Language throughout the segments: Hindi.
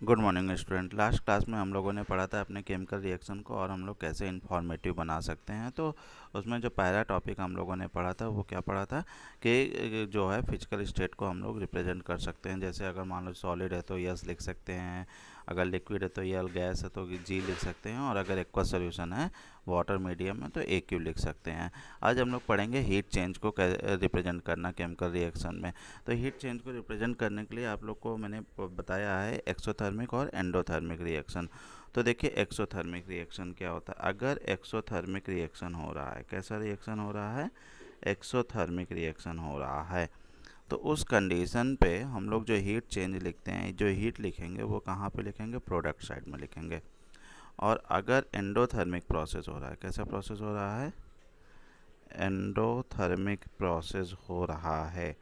Good morning student. Last class में हम लोगों ने पढ़ा था अपने केमिकल रिएक्शन को और हम लोग कैसे इन्फॉर्मेटिव बना सकते हैं। तो उसमें जो पहला टॉपिक हम लोगों ने पढ़ा था वो क्या पढ़ा था कि जो है फिजिकल स्टेट को हम लोग रिप्रेजेंट कर सकते हैं। जैसे अगर मान लो सॉलिड है तो यस लिख सकते हैं, अगर लिक्विड है तो यल, गैस है तो जी लिख सकते हैं, और अगर एक्वा सोल्यूशन है वाटर मीडियम है तो ए क्यू लिख सकते हैं। आज हम लोग पढ़ेंगे हीट चेंज को रिप्रेजेंट करना केमिकल रिएक्शन में। तो हीट चेंज को रिप्रेजेंट करने के लिए आप लोग को मैंने बताया है एक्सोथर्मिक और एंडोथर्मिक रिएक्शन। तो देखिए एक्सोथर्मिक रिएक्शन क्या होता है। अगर एक्सोथर्मिक रिएक्शन हो रहा है, कैसा रिएक्शन हो रहा है, एक्सोथर्मिक रिएक्शन हो रहा है, तो उस कंडीशन पे हम लोग जो हीट चेंज लिखते हैं, जो हीट लिखेंगे वो कहाँ पे लिखेंगे, प्रोडक्ट साइड में लिखेंगे। और अगर एंडोथर्मिक प्रोसेस हो रहा है, कैसा प्रोसेस हो रहा है, एंडोथर्मिक प्रोसेस हो रहा है,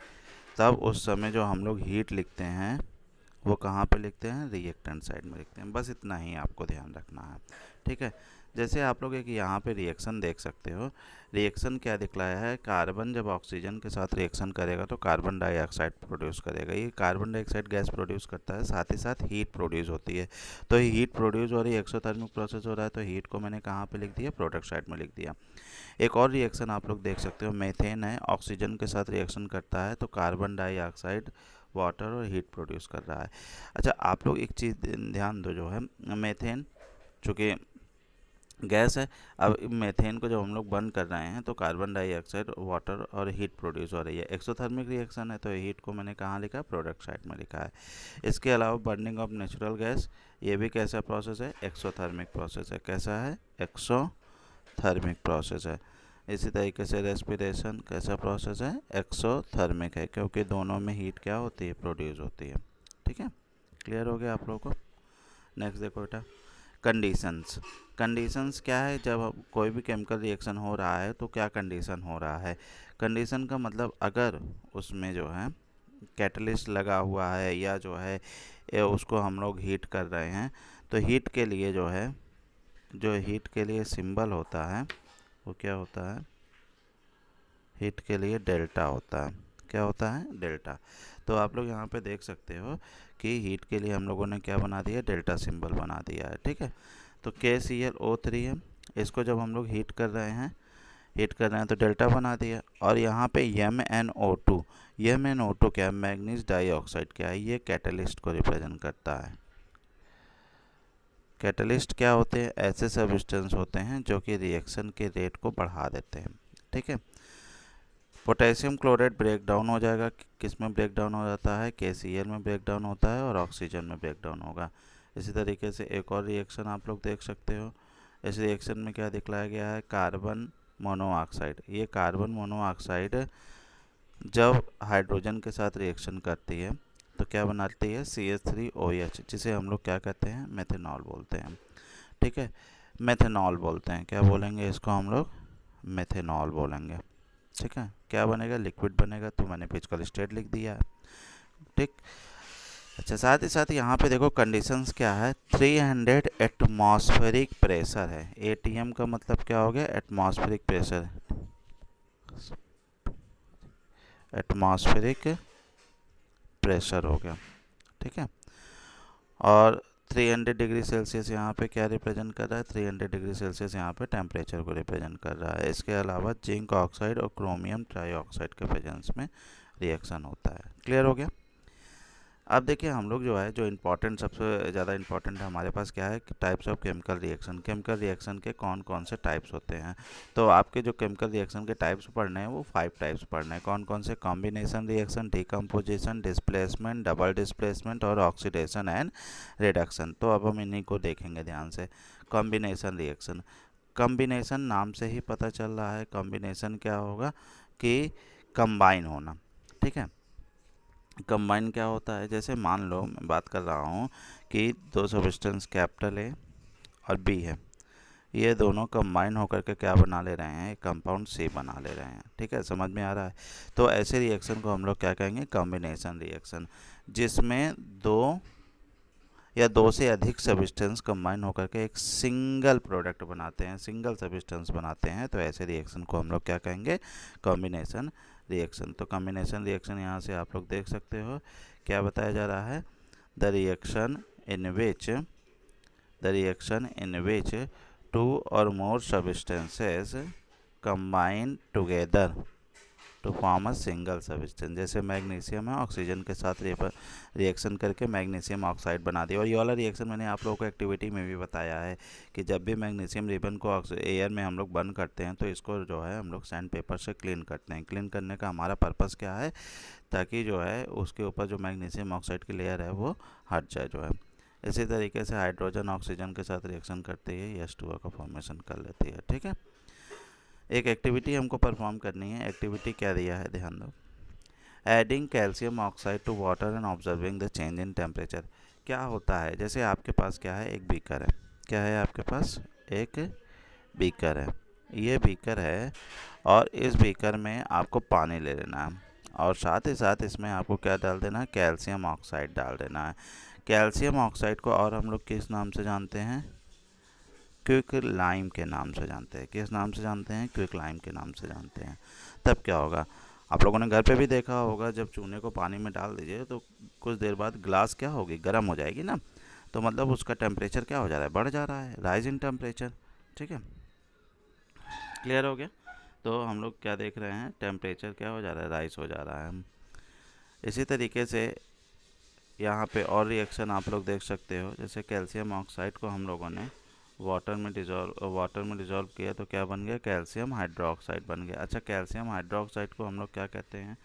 तब उस समय जो हम लोग हीट लिखते हैं वो कहाँ पे लिखते हैं, रिएक्टेंट साइड में लिखते हैं। बस इतना ही आपको ध्यान रखना है, ठीक है। जैसे आप लोग एक यहाँ पे रिएक्शन देख सकते हो। रिएक्शन क्या दिखलाया है, कार्बन जब ऑक्सीजन के साथ रिएक्शन करेगा तो कार्बन डाइऑक्साइड प्रोड्यूस करेगा। ये कार्बन डाइऑक्साइड गैस प्रोड्यूस करता है, साथ ही साथ हीट प्रोड्यूस होती है। तो हीट प्रोड्यूस हो रही है, एक्सोथर्मिक प्रोसेस हो रहा है, तो हीट को मैंने कहाँ पे लिख दिया, प्रोडक्ट साइड में लिख दिया। एक और रिएक्शन आप लोग देख सकते हो, मेथेन है, ऑक्सीजन के साथ रिएक्शन करता है तो कार्बन डाइऑक्साइड, वाटर और हीट प्रोड्यूस कर रहा है। अच्छा, आप लोग एक चीज़ ध्यान दो, जो है मेथेन चूँकि गैस है, अब मेथेन को जब हम लोग बर्न कर रहे हैं तो कार्बन डाइऑक्साइड, वाटर और हीट प्रोड्यूस हो रही है। एक्सोथर्मिक रिएक्शन है तो हीट को मैंने कहाँ लिखा है, प्रोडक्ट साइड में लिखा है। इसके अलावा बर्निंग ऑफ नेचुरल गैस, ये भी कैसा प्रोसेस है, एक्सोथर्मिक प्रोसेस है। कैसा है, एक्सोथर्मिक प्रोसेस है। इसी तरीके से रेस्पिरेशन कैसा प्रोसेस है, एक्सोथर्मिक है, क्योंकि दोनों में हीट क्या होती है, प्रोड्यूस होती है। ठीक है, क्लियर हो गया आप लोगों को। नेक्स्ट देखो बेटा, कंडीशंस। कंडीशंस क्या है, जब कोई भी केमिकल रिएक्शन हो रहा है तो क्या कंडीशन हो रहा है। कंडीशन का मतलब अगर उसमें जो है कैटलिस्ट लगा हुआ है या जो है उसको हम लोग हीट कर रहे हैं, तो हीट के लिए जो है, जो हीट के लिए सिंबल होता है वो क्या होता है, हीट के लिए डेल्टा होता है। क्या होता है, डेल्टा। तो आप लोग यहाँ पे देख सकते हो कि हीट के लिए हम लोगों ने क्या बना दिया, डेल्टा सिंबल बना दिया है। ठीक है, तो KClO3 है, इसको जब हम लोग हीट कर रहे हैं तो डेल्टा बना दिया। और यहाँ पे MnO2, MnO2 क्या है, मैग्नीज डाइऑक्साइड क्या है, ये कैटलिस्ट को रिप्रेजेंट करता है। कैटलिस्ट क्या होते हैं, ऐसे सब्सटेंस होते हैं जो कि रिएक्शन के रेट को बढ़ा देते हैं। ठीक है, पोटेशियम क्लोराइड ब्रेक डाउन हो जाएगा, किस में ब्रेक डाउन हो जाता है, KCl में ब्रेक डाउन होता है और ऑक्सीजन में ब्रेक डाउन होगा। इसी तरीके से एक और रिएक्शन आप लोग देख सकते हो। इस रिएक्शन में क्या दिखलाया गया है, कार्बन मोनोऑक्साइड। ये कार्बन मोनोऑक्साइड जब हाइड्रोजन के साथ रिएक्शन करती है तो क्या बनाती है, CH3OH, जिसे हम लोग क्या कहते हैं, मेथेनॉल बोलते हैं। ठीक है, मेथेनॉल बोलते हैं, क्या बोलेंगे इसको हम लोग, मेथेनॉल बोलेंगे। ठीक है, क्या बनेगा, लिक्विड बनेगा, तो मैंने फिजिकल स्टेट लिख दिया है। ठीक। अच्छा, साथ ही साथ यहाँ पे देखो कंडीशंस क्या है, 300 एटमॉस्फेरिक प्रेशर है। ATM का मतलब क्या हो गया, एटमॉस्फेरिक प्रेशर, एटमॉस्फेरिक प्रेशर हो गया। ठीक है, और 300 डिग्री सेल्सियस यहाँ पे क्या रिप्रेजेंट कर रहा है, 300 डिग्री सेल्सियस यहाँ पे टेम्परेचर को रिप्रेजेंट कर रहा है। इसके अलावा जिंक ऑक्साइड और क्रोमियम ट्राईऑक्साइड के प्रेजेंस में रिएक्शन होता है। क्लियर हो गया। अब देखिए हम लोग जो है, जो इम्पोर्टेंट, सबसे ज़्यादा इम्पोर्टेंट हमारे पास क्या है, types of chemical reaction. Chemical reaction के कौन कौन से टाइप्स होते हैं। तो आपके जो केमिकल रिएक्शन के टाइप्स पढ़ने हैं वो 5 टाइप्स पढ़ने हैं। कौन कौन से, combination reaction, decomposition, displacement, double displacement और ऑक्सीडेशन एंड रिडक्शन। तो अब हम इन्हीं को देखेंगे ध्यान से। कॉम्बिनेशन रिएक्शन, कॉम्बिनेशन नाम से ही पता चल रहा है, कॉम्बिनेशन क्या होगा कि कंबाइन होना। ठीक है, कंबाइन क्या होता है, जैसे मान लो मैं बात कर रहा हूँ कि दो सब्सटेंस कैपिटल A और B है, ये दोनों कंबाइन होकर के क्या बना ले रहे हैं, एक कंपाउंड C बना ले रहे हैं। ठीक है, समझ में आ रहा है। तो ऐसे रिएक्शन को हम लोग क्या कहेंगे, कॉम्बिनेशन रिएक्शन, जिसमें दो या दो से अधिक सब्सटेंस कंबाइन होकर के एक सिंगल प्रोडक्ट बनाते हैं, सिंगल सब्सटेंस बनाते हैं, तो ऐसे रिएक्शन को हम लोग क्या कहेंगे, कॉम्बिनेशन रिएक्शन। तो कॉम्बिनेशन रिएक्शन यहाँ से आप लोग देख सकते हो क्या बताया जा रहा है, the reaction in which the reaction in which two or more substances combine together to form a single substance. जैसे मैग्नीशियम है, ऑक्सीजन के साथ रिएक्शन करके मैग्नीशियम ऑक्साइड बना दिया। और ये वाला रिएक्शन मैंने आप लोगों को एक्टिविटी में भी बताया है कि जब भी मैग्नीशियम रिबन को एयर में हम लोग बर्न करते हैं तो इसको जो है हम लोग सैंड पेपर से क्लीन करते हैं। क्लीन करने का हमारा पर्पस क्या है, ताकि जो है उसके ऊपर जो मैग्नीशियम ऑक्साइड की लेयर है वो हट जाए जो है। इसी तरीके से हाइड्रोजन ऑक्सीजन के साथ रिएक्शन करते ही H2O का फॉर्मेशन कर लेती है। ठीक है, एक एक्टिविटी हमको परफॉर्म करनी है। एक्टिविटी क्या दिया है, ध्यान दो। Adding calcium oxide to water and observing the change in temperature. क्या होता है, जैसे आपके पास क्या है, एक बीकर है। क्या है आपके पास, एक बीकर है। ये बीकर है और इस बीकर में आपको पानी ले लेना है और साथ ही साथ इसमें आपको क्या डाल देना है, कैल्शियम ऑक्साइड डाल देना है। कैल्शियम ऑक्साइड को और हम लोग किस नाम से जानते हैं, क्विक लाइम के नाम से जानते हैं। किस नाम से जानते हैं, क्विक लाइम के नाम से जानते हैं। तब क्या होगा, आप लोगों ने घर पे भी देखा होगा, जब चूने को पानी में डाल दीजिए तो कुछ देर बाद ग्लास क्या होगी, गर्म हो जाएगी ना। तो मतलब उसका टेम्परेचर क्या हो जा रहा है, बढ़ जा रहा है, राइज इन टेम्परेचर। ठीक है, क्लियर हो गया। तो हम लोग क्या देख रहे हैं, टेम्परेचर क्या हो जा रहा है, राइज हो जा रहा है। इसी तरीके से यहाँ पे और रिएक्शन आप लोग देख सकते हो। जैसे कैल्शियम ऑक्साइड को हम लोगों ने वाटर में डिज़ोल्व किया तो क्या बन गया, कैल्शियम हाइड्रोक्साइड बन गया। अच्छा, कैल्शियम हाइड्रोक्साइड को हम लोग क्या कहते हैं,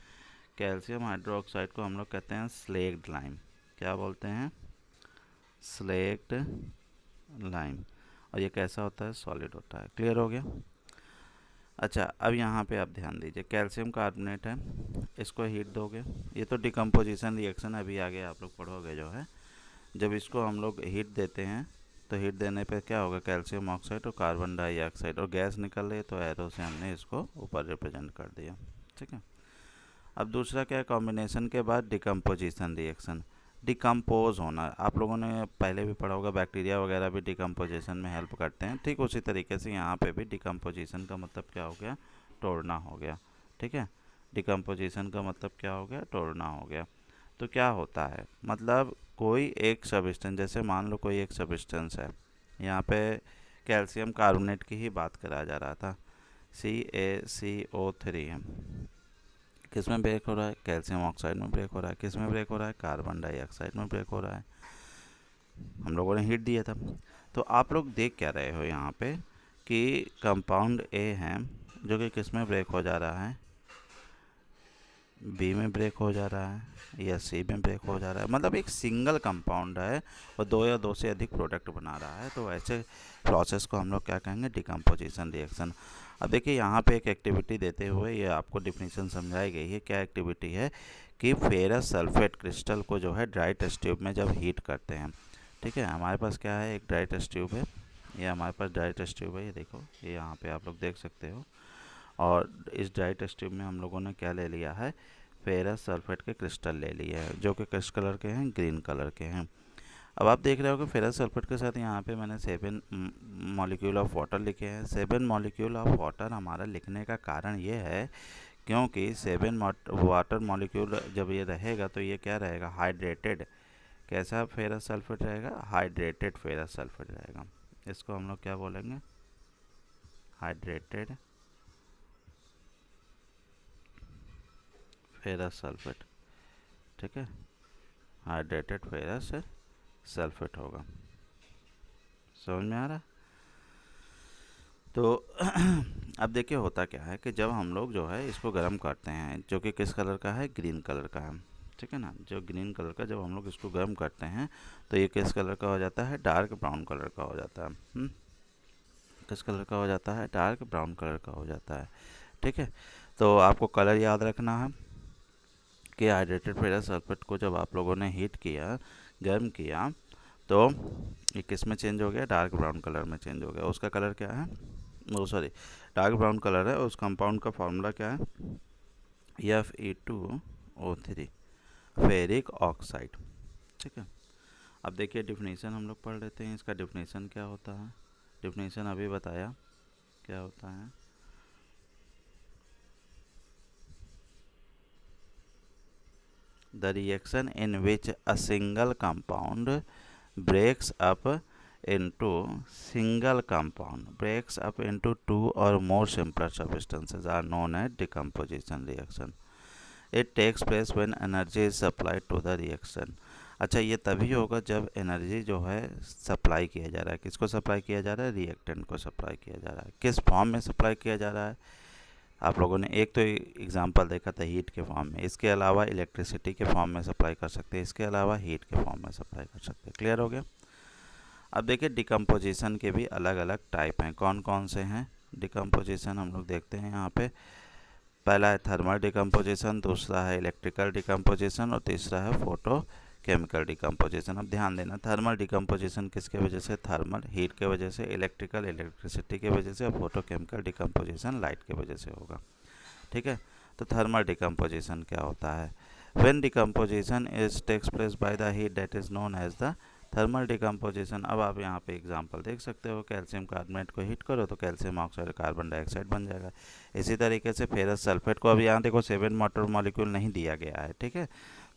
कैल्शियम हाइड्रोक्साइड को हम लोग कहते हैं स्लेक्ड लाइम। क्या बोलते हैं, स्लेक्ड लाइम। और ये कैसा होता है, सॉलिड होता है। क्लियर हो गया। अच्छा, अब यहाँ पे आप ध्यान दीजिए, कैल्शियम कार्बोनेट है, इसको हीट दोगे, ये तो डिकम्पोजिशन रिएक्शन अभी आगे आप लोग पढ़ोगे जो है। जब इसको हम लोग हीट देते हैं तो हीट देने पे क्या होगा, कैल्शियम ऑक्साइड और कार्बन डाइऑक्साइड और गैस निकल रही है, तो एरो से हमने इसको ऊपर रिप्रेजेंट कर दिया। ठीक है, अब दूसरा क्या है, कॉम्बिनेशन के बाद डिकम्पोजिशन रिएक्शन। डिकम्पोज होना आप लोगों ने पहले भी पढ़ा होगा, बैक्टीरिया वगैरह भी डिकम्पोजिशन में हेल्प करते हैं। ठीक उसी तरीके से यहाँ पे भी डिकम्पोजिशन का मतलब क्या हो गया, तोड़ना हो गया। ठीक है, डिकम्पोजिशन का मतलब क्या हो गया, तोड़ना हो गया। तो क्या होता है, मतलब कोई एक सब्सटेंस, जैसे मान लो कोई एक सब्सटेंस है, यहाँ पे कैल्शियम कार्बोनेट की ही बात करा जा रहा था, CaCO3 है। किस में ब्रेक हो रहा है, कैल्शियम ऑक्साइड में ब्रेक हो रहा है। किस में ब्रेक हो रहा है, कार्बन डाइऑक्साइड में ब्रेक हो रहा है। हम लोगों ने हीट दिया था। तो आप लोग देख क्या रहे हो यहाँ पे कि कंपाउंड ए है जो कि किस में ब्रेक हो जा रहा है, बी में ब्रेक हो जा रहा है या सी में ब्रेक हो जा रहा है। मतलब एक सिंगल कंपाउंड है और दो या दो से अधिक प्रोडक्ट बना रहा है। तो ऐसे प्रोसेस को हम लोग क्या कहेंगे, डिकम्पोजिशन रिएक्शन। अब देखिए यहाँ पे एक एक्टिविटी देते हुए ये आपको डिफिनीशन समझाई गई है। क्या एक्टिविटी है कि फेरस सल्फेट क्रिस्टल को जो है ड्राई टेस्ट ट्यूब में जब हीट करते हैं। ठीक है, हमारे पास क्या है, एक ड्राई टेस्ट ट्यूब है। ये हमारे पास ड्राई टेस्ट ट्यूब है, ये देखो, ये यहाँ पे आप लोग देख सकते हो। और इस ड्राई टेस्ट ट्यूब में हम लोगों ने क्या ले लिया है, फेरस सल्फेट के क्रिस्टल ले लिए हैं, जो कि किस कलर के हैं, ग्रीन कलर के हैं। अब आप देख रहे हो कि फेरस सल्फेट के साथ यहाँ पे मैंने 7 मॉलिक्यूल ऑफ वाटर लिखे हैं। 7 मॉलिक्यूल ऑफ वाटर हमारा लिखने का कारण ये है क्योंकि 7 वाटर मॉलिक्यूल जब ये रहेगा तो ये क्या रहेगा, हाइड्रेटेड। कैसा फेरस सल्फेट रहेगा, हाइड्रेटेड फेरस सल्फेट रहेगा। इसको हम लोग क्या बोलेंगे, हाइड्रेटेड फेरस सल्फेट। ठीक है, हाइड्रेटेड फेरस सल्फेट होगा। समझ में आ रहा है। तो अब देखिए होता क्या है कि जब हम लोग जो है इसको गर्म करते हैं, जो कि किस कलर का है, ग्रीन कलर का है। ठीक है ना, जो ग्रीन कलर का, जब हम लोग इसको गर्म करते हैं तो ये किस कलर का हो जाता है, डार्क ब्राउन कलर का हो जाता है। किस कलर का हो जाता है, डार्क ब्राउन कलर का हो जाता है। ठीक है, तो आपको कलर याद रखना है कि हाइड्रेटेड फेरस सल्फेट को जब आप लोगों ने हीट किया, गर्म किया, तो ये किस में चेंज हो गया, डार्क ब्राउन कलर में चेंज हो गया। उसका कलर क्या है, वो सॉरी डार्क ब्राउन कलर है। उस कंपाउंड का फार्मूला क्या है, Fe2O3 फेरिक ऑक्साइड। ठीक है, अब देखिए डिफिनीशन हम लोग पढ़ लेते हैं। इसका डिफिनीशन क्या होता है, डिफिनीशन अभी बताया क्या होता है। The reaction in which a single compound breaks up into single compound, breaks up into two or more simpler substances are known as decomposition reaction. It takes place when energy is supplied to the reaction. अच्छा, ये तभी होगा जब एनर्जी जो है सप्लाई किया जा रहा है। किसको सप्लाई किया जा रहा है? रिएक्टेंट को सप्लाई किया जा रहा है। किस फॉर्म में सप्लाई किया जा रहा है? आप लोगों ने एक तो एग्जांपल देखा था हीट के फॉर्म में, इसके अलावा इलेक्ट्रिसिटी के फॉर्म में सप्लाई कर सकते हैं, इसके अलावा हीट के फॉर्म में सप्लाई कर सकते हैं। क्लियर हो गया? अब देखिए डिकम्पोजिशन के भी अलग अलग टाइप हैं। कौन कौन से हैं डिकम्पोजिशन हम लोग देखते हैं यहाँ पे। पहला है थर्मल डिकम्पोजिशन, दूसरा है इलेक्ट्रिकल डिकम्पोजिशन और तीसरा है फोटो केमिकल डिकम्पोजिशन। अब ध्यान देना, थर्मल डिकम्पोजिशन किसके वजह से? थर्मल हीट के वजह से, इलेक्ट्रिकल इलेक्ट्रिसिटी की वजह से और फोटो केमिकल डिकम्पोजिशन लाइट के वजह से होगा। ठीक है, तो थर्मल डिकम्पोजिशन क्या होता है? When decomposition is takes place by the heat that is known as the thermal decomposition. अब आप यहाँ पे एग्जांपल देख सकते हो, कैल्शियम कार्बोनेट को हीट करो तो कैल्शियम ऑक्साइड कार्बन डाइऑक्साइड बन जाएगा। इसी तरीके से फेरस सल्फेट को, अभी यहाँ देखो 7 वाटर मॉलिक्यूल नहीं दिया गया है, ठीक है,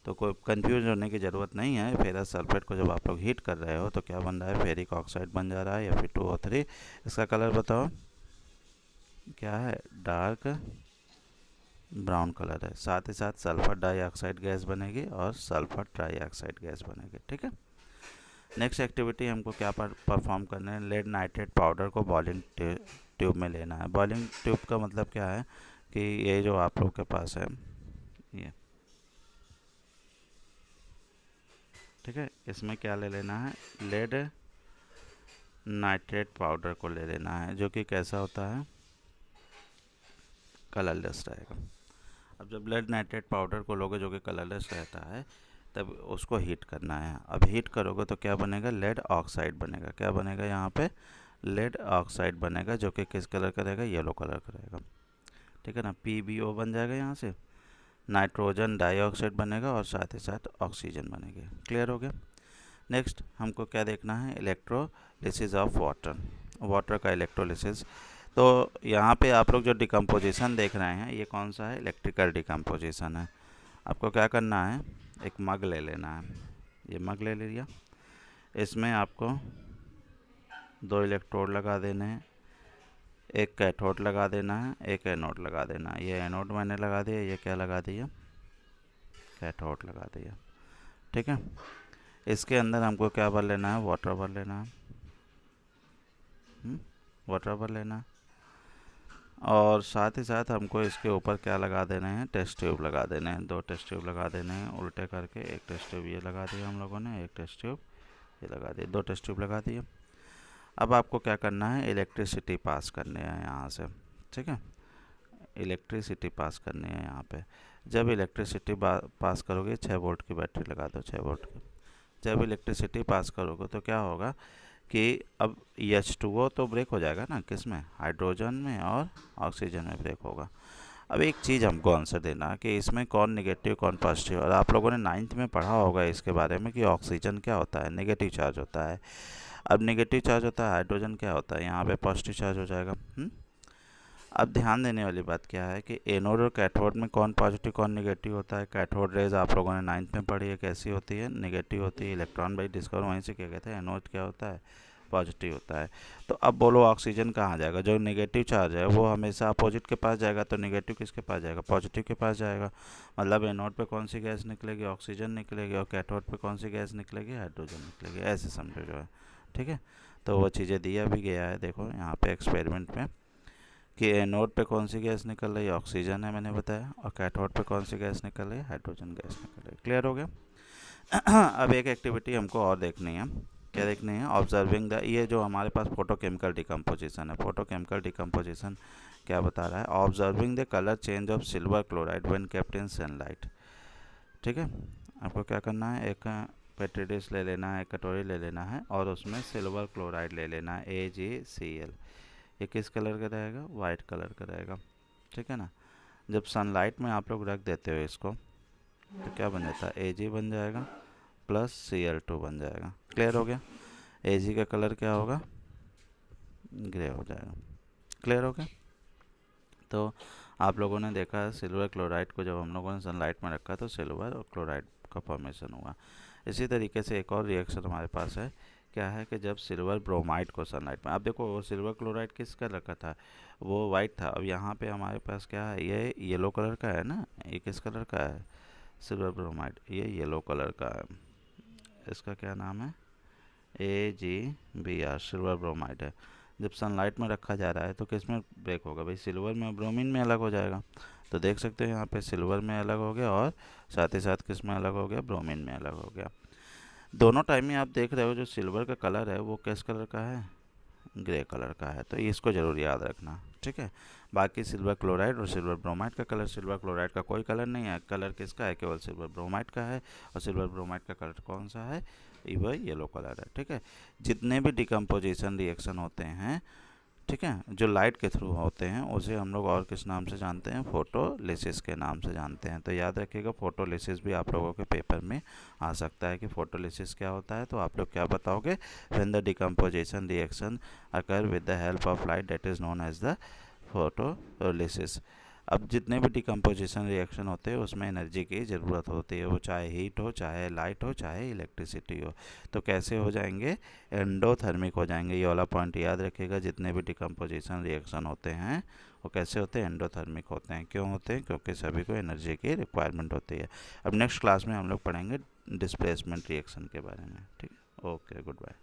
तो कोई कंफ्यूज होने की ज़रूरत नहीं है। फेरस सल्फेट को जब आप लोग हीट कर रहे हो तो क्या बन रहा है? फेरिक ऑक्साइड बन जा रहा है, या फिर 2O3। इसका कलर बताओ क्या है? डार्क ब्राउन कलर है। साथ ही साथ सल्फर डाइऑक्साइड गैस बनेगी और सल्फर ट्राइऑक्साइड गैस बनेगी। ठीक है, नेक्स्ट एक्टिविटी हमको क्या परफॉर्म करना है? लेड नाइट्रेट पाउडर को बॉइलिंग ट्यूब में लेना है। बॉइलिंग ट्यूब का मतलब क्या है कि ये जो आप लोग के पास है ये, ठीक है, इसमें क्या ले लेना है? लेड नाइट्रेट पाउडर को ले लेना है, जो कि कैसा होता है? कलरलेस रहेगा। अब जब लेड नाइट्रेट पाउडर को लोगे जो कि कलरलेस रहता है, तब उसको हीट करना है। अब हीट करोगे तो क्या बनेगा? लेड ऑक्साइड बनेगा। क्या बनेगा यहाँ पे? लेड ऑक्साइड बनेगा, जो कि किस कलर का रहेगा? येलो कलर का रहेगा। ठीक है ना, PbO बन जाएगा यहाँ से, नाइट्रोजन डाइऑक्साइड बनेगा और साथ ही साथ ऑक्सीजन बनेगी। क्लियर हो गया? नेक्स्ट हमको क्या देखना है? इलेक्ट्रोलिसिस ऑफ वाटर, वाटर का इलेक्ट्रोलिसिस। तो यहाँ पे आप लोग जो डिकम्पोजिशन देख रहे हैं, ये कौन सा है? इलेक्ट्रिकल डिकम्पोजिशन है। आपको क्या करना है? एक मग ले लेना है, ये मग ले लिया, इसमें आपको 2 इलेक्ट्रोड लगा देने हैं, एक कैथोड लगा देना है, एक एनोड लगा देना है। ये एनोड मैंने लगा दिया, ये क्या लगा दिया? कैथोड लगा दिया। ठीक है, इसके अंदर हमको क्या भर लेना है? वाटर भर लेना है, वाटर भर लेना है, और साथ ही साथ हमको इसके ऊपर क्या लगा देने हैं? टेस्ट ट्यूब लगा देने हैं। 2 टेस्ट ट्यूब लगा देने हैं उल्टे करके। एक टेस्ट ट्यूब ये लगा दिया हम लोगों ने, एक टेस्ट ट्यूब ये लगा दिया, 2 टेस्ट ट्यूब लगा दिए। अब आपको क्या करना है? इलेक्ट्रिसिटी पास करनी है यहाँ से। ठीक है, इलेक्ट्रिसिटी पास करनी है यहाँ पे। जब इलेक्ट्रिसिटी पास करोगे, 6 वोल्ट की बैटरी लगा दो, 6 वोल्ट की। जब इलेक्ट्रिसिटी पास करोगे तो क्या होगा कि अब H2O तो ब्रेक हो जाएगा ना, किस में? हाइड्रोजन में और ऑक्सीजन में ब्रेक होगा। अब एक चीज़ हमको आंसर देना है कि इसमें कौन नेगेटिव कौन पॉजिटिव। और आप लोगों ने 9th में पढ़ा होगा इसके बारे में कि ऑक्सीजन क्या होता है? नेगेटिव चार्ज होता है। अब नेगेटिव चार्ज होता है, हाइड्रोजन क्या होता है? यहाँ पे पॉजिटिव चार्ज हो जाएगा। अब ध्यान देने वाली बात क्या है कि एनोड और कैथोड में कौन पॉजिटिव कौन नेगेटिव होता है? कैथोड रेज आप लोगों ने 9th में पढ़ी है, कैसी होती है? नेगेटिव होती है। इलेक्ट्रॉन बाई डिस्कवर वहीं से क्या कहते हैं? एनोड क्या होता है? पॉजिटिव होता है। तो अब बोलो ऑक्सीजन कहाँ जाएगा? जो नेगेटिव चार्ज है वो हमेशा अपोजिट के पास जाएगा, तो नेगेटिव किसके पास जाएगा? पॉजिटिव के पास जाएगा। मतलब एनोड पे कौन सी गैस निकलेगी? ऑक्सीजन निकलेगी, और कैथोड पे कौन सी गैस निकलेगी? हाइड्रोजन निकलेगी। ऐसे समझो जो है, ठीक है। तो वो चीज़ें दिया भी गया है, देखो यहाँ पे एक्सपेरिमेंट में, कि एनोड पे कौन सी गैस निकल रही है? ऑक्सीजन है, मैंने बताया, और कैथोड पे कौन सी गैस निकल रही है? हाइड्रोजन गैस निकल रही है। क्लियर हो गया? अब एक एक्टिविटी हमको और देखनी है। क्या देखनी है? ऑब्जर्विंग द, ये जो हमारे पास फोटोकेमिकल डिकम्पोजिशन है, फोटोकेमिकल डिकम्पोजिशन क्या बता रहा है? Observing the colour change of silver chloride when kept in sunlight. ठीक है, आपको क्या करना है? एक पेट्री डिश ले लेना है, एक कटोरी ले लेना है, और उसमें सिल्वर क्लोराइड ले लेना है, AgCl। ये किस कलर का रहेगा? वाइट कलर का रहेगा। ठीक है ना, जब सनलाइट में आप लोग रख देते हो इसको तो क्या बन जाता है? Ag बन जाएगा प्लस Cl2 बन जाएगा। क्लियर हो गया? Ag का कलर क्या होगा? ग्रे हो जाएगा। क्लियर हो गया? तो आप लोगों ने देखा सिल्वर क्लोराइड को जब हम लोगों ने सनलाइट में रखा तो सिल्वर और क्लोराइड का फॉर्मेशन हुआ। इसी तरीके से एक और रिएक्शन हमारे पास है, क्या है कि जब सिल्वर ब्रोमाइड को सनलाइट में, आप देखो वो सिल्वर क्लोराइड किस कलर का था, वो वाइट था। अब यहाँ पे हमारे पास क्या है, ये येलो कलर का है ना, ये किस कलर का है, सिल्वर ब्रोमाइड, ये येलो कलर का है। इसका क्या नाम है, AgBr, सिल्वर ब्रोमाइड है। जब सनलाइट में रखा जा रहा है तो किस में ब्रेक होगा भाई, सिल्वर में, ब्रोमीन में अलग हो जाएगा। तो देख सकते हो यहाँ पे सिल्वर में अलग हो गया और साथ ही साथ किस में अलग हो गया, ब्रोमीन में अलग हो गया। दोनों टाइम में आप देख रहे हो जो सिल्वर का कलर है वो किस कलर का है, ग्रे कलर का है। तो इसको ज़रूर याद रखना, ठीक है। बाकी सिल्वर क्लोराइड और सिल्वर ब्रोमाइड का कलर, सिल्वर क्लोराइड का कोई कलर नहीं है, कलर किसका है, केवल सिल्वर ब्रोमाइड का है। और सिल्वर ब्रोमाइड का कलर कौन सा है, वह येलो कलर है, ठीक है। जितने भी डिकम्पोजिशन रिएक्शन होते हैं, ठीक है, जो लाइट के थ्रू होते हैं, उसे हम लोग और किस नाम से जानते हैं, फोटोलिसिस के नाम से जानते हैं। तो याद रखिएगा, फोटोलिसिस भी आप लोगों के पेपर में आ सकता है कि फोटोलिसिस क्या होता है। तो आप लोग क्या बताओगे, when the decomposition reaction occur with the help of light, that is known as the photolysis. अब जितने भी डिकम्पोजिशन रिएक्शन होते हैं उसमें एनर्जी की ज़रूरत होती है, वो चाहे हीट हो, चाहे लाइट हो, चाहे इलेक्ट्रिसिटी हो। तो कैसे हो जाएंगे, एंडोथर्मिक हो जाएंगे। ये वाला पॉइंट याद रखिएगा, जितने भी डिकम्पोजिशन रिएक्शन होते हैं वो कैसे होते हैं, एंडोथर्मिक होते हैं। क्यों होते हैं, क्योंकि सभी को एनर्जी की रिक्वायरमेंट होती है। अब नेक्स्ट क्लास में हम लोग पढ़ेंगे डिस्प्लेसमेंट रिएक्शन के बारे में, ठीक है। Okay, good bye.